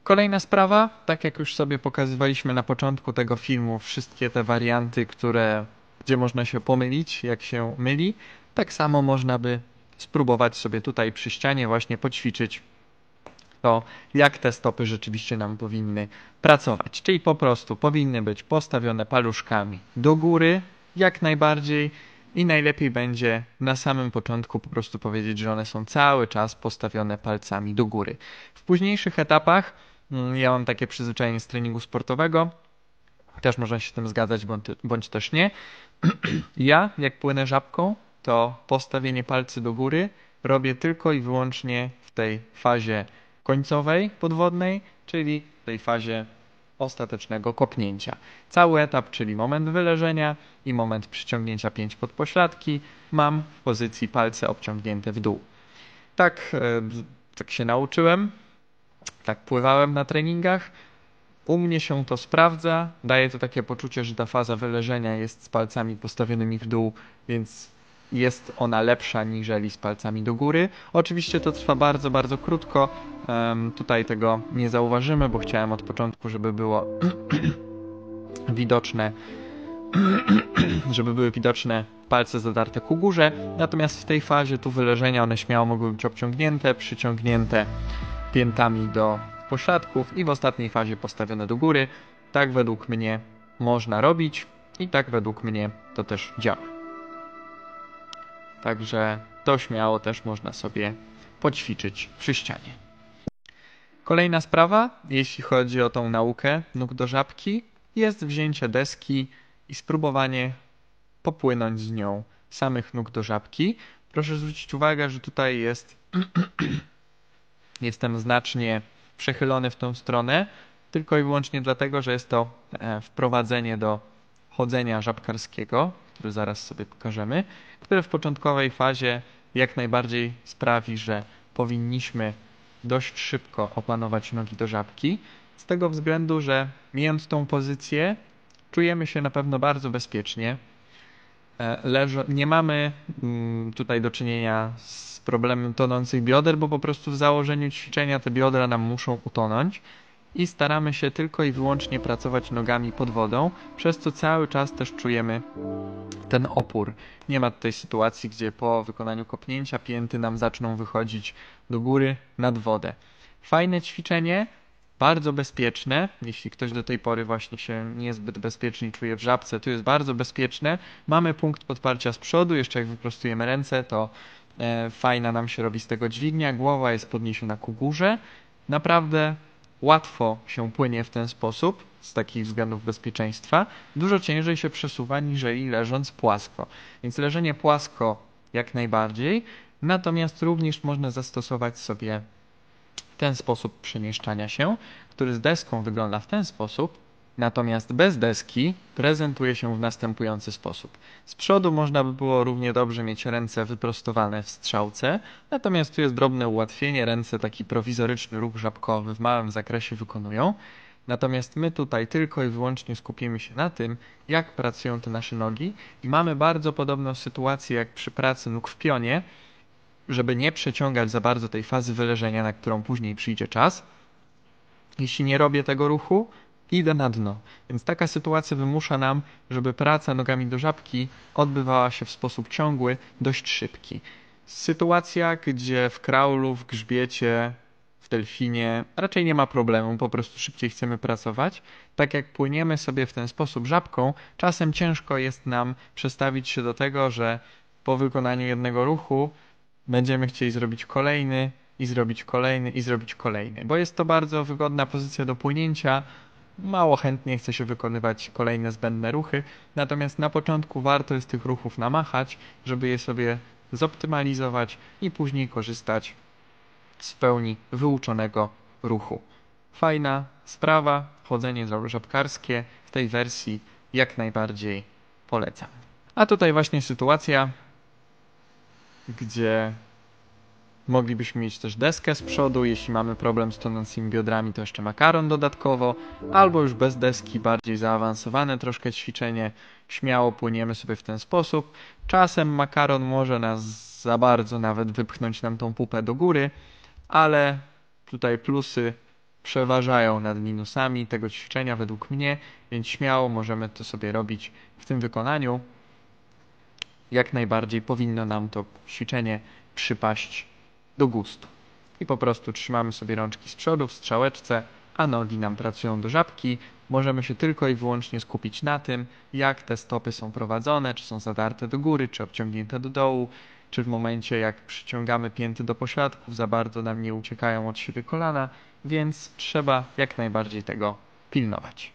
Kolejna sprawa, tak jak już sobie pokazywaliśmy na początku tego filmu, wszystkie te warianty, gdzie można się pomylić, jak się myli, tak samo można by spróbować sobie tutaj przy ścianie właśnie poćwiczyć to, jak te stopy rzeczywiście nam powinny pracować. Czyli po prostu powinny być postawione paluszkami do góry, jak najbardziej, i najlepiej będzie na samym początku po prostu powiedzieć, że one są cały czas postawione palcami do góry. W późniejszych etapach ja mam takie przyzwyczajenie z treningu sportowego, też można się z tym zgadzać, bądź też nie. Ja, jak płynę żabką, to postawienie palcy do góry robię tylko i wyłącznie w tej fazie końcowej podwodnej, czyli w tej fazie ostatecznego kopnięcia. Cały etap, czyli moment wyleżenia i moment przyciągnięcia pięć podpośladki, mam w pozycji palce obciągnięte w dół. Tak się nauczyłem, tak pływałem na treningach. U mnie się to sprawdza, daje to takie poczucie, że ta faza wyleżenia jest z palcami postawionymi w dół, więc jest ona lepsza niżeli z palcami do góry. Oczywiście to trwa bardzo, bardzo krótko. Tutaj tego nie zauważymy, bo chciałem od początku, żeby było widoczne, żeby były widoczne palce zadarte ku górze. Natomiast w tej fazie tu wyleżenia one śmiało mogły być obciągnięte, przyciągnięte piętami do pośladków i w ostatniej fazie postawione do góry. Tak według mnie można robić i tak według mnie to też działa. Także to śmiało też można sobie poćwiczyć przy ścianie. Kolejna sprawa, jeśli chodzi o tą naukę nóg do żabki, jest wzięcie deski i spróbowanie popłynąć z nią samych nóg do żabki. Proszę zwrócić uwagę, że tutaj jestem znacznie przechylony w tą stronę, tylko i wyłącznie dlatego, że jest to wprowadzenie do chodzenia żabkarskiego, który zaraz sobie pokażemy, które w początkowej fazie jak najbardziej sprawi, że powinniśmy dość szybko opanować nogi do żabki, z tego względu, że mając tą pozycję, czujemy się na pewno bardzo bezpiecznie. Nie mamy tutaj do czynienia z problemem tonących bioder, bo po prostu w założeniu ćwiczenia te biodra nam muszą utonąć i staramy się tylko i wyłącznie pracować nogami pod wodą, przez co cały czas też czujemy ten opór. Nie ma tutaj sytuacji, gdzie po wykonaniu kopnięcia pięty nam zaczną wychodzić do góry nad wodę. Fajne ćwiczenie, bardzo bezpieczne. Jeśli ktoś do tej pory właśnie się niezbyt bezpiecznie czuje w żabce, to jest bardzo bezpieczne. Mamy punkt podparcia z przodu, jeszcze jak wyprostujemy ręce, to fajna nam się robi z tego dźwignia, głowa jest podniesiona ku górze. Naprawdę łatwo się płynie w ten sposób, z takich względów bezpieczeństwa. Dużo ciężej się przesuwa, niżeli leżąc płasko. Więc leżenie płasko jak najbardziej, natomiast również można zastosować sobie ten sposób przemieszczania się, który z deską wygląda w ten sposób, natomiast bez deski prezentuje się w następujący sposób. Z przodu można by było równie dobrze mieć ręce wyprostowane w strzałce, natomiast tu jest drobne ułatwienie, ręce taki prowizoryczny ruch żabkowy w małym zakresie wykonują. Natomiast my tutaj tylko i wyłącznie skupimy się na tym, jak pracują te nasze nogi i mamy bardzo podobną sytuację jak przy pracy nóg w pionie, żeby nie przeciągać za bardzo tej fazy wyleżenia, na którą później przyjdzie czas. Jeśli nie robię tego ruchu, idę na dno. Więc taka sytuacja wymusza nam, żeby praca nogami do żabki odbywała się w sposób ciągły, dość szybki. Sytuacja, gdzie w kraulu, w grzbiecie, w delfinie raczej nie ma problemu, po prostu szybciej chcemy pracować. Tak jak płyniemy sobie w ten sposób żabką, czasem ciężko jest nam przestawić się do tego, że po wykonaniu jednego ruchu będziemy chcieli zrobić kolejny i zrobić kolejny i zrobić kolejny, bo jest to bardzo wygodna pozycja do płynięcia. Mało chętnie chce się wykonywać kolejne zbędne ruchy, natomiast na początku warto jest tych ruchów namachać, żeby je sobie zoptymalizować i później korzystać z pełni wyuczonego ruchu. Fajna sprawa, chodzenie żabkarskie w tej wersji jak najbardziej polecam. A tutaj właśnie sytuacja, gdzie moglibyśmy mieć też deskę z przodu, jeśli mamy problem z tonącymi biodrami, to jeszcze makaron dodatkowo, albo już bez deski, bardziej zaawansowane troszkę ćwiczenie, śmiało płyniemy sobie w ten sposób. Czasem makaron może nas za bardzo nawet wypchnąć nam tą pupę do góry, ale tutaj plusy przeważają nad minusami tego ćwiczenia według mnie, więc śmiało możemy to sobie robić w tym wykonaniu. Jak najbardziej powinno nam to ćwiczenie przypaść do gustu. I po prostu trzymamy sobie rączki z przodu w strzałeczce, a nogi nam pracują do żabki. Możemy się tylko i wyłącznie skupić na tym, jak te stopy są prowadzone, czy są zadarte do góry, czy obciągnięte do dołu, czy w momencie jak przyciągamy pięty do pośladków, za bardzo nam nie uciekają od siebie kolana, więc trzeba jak najbardziej tego pilnować.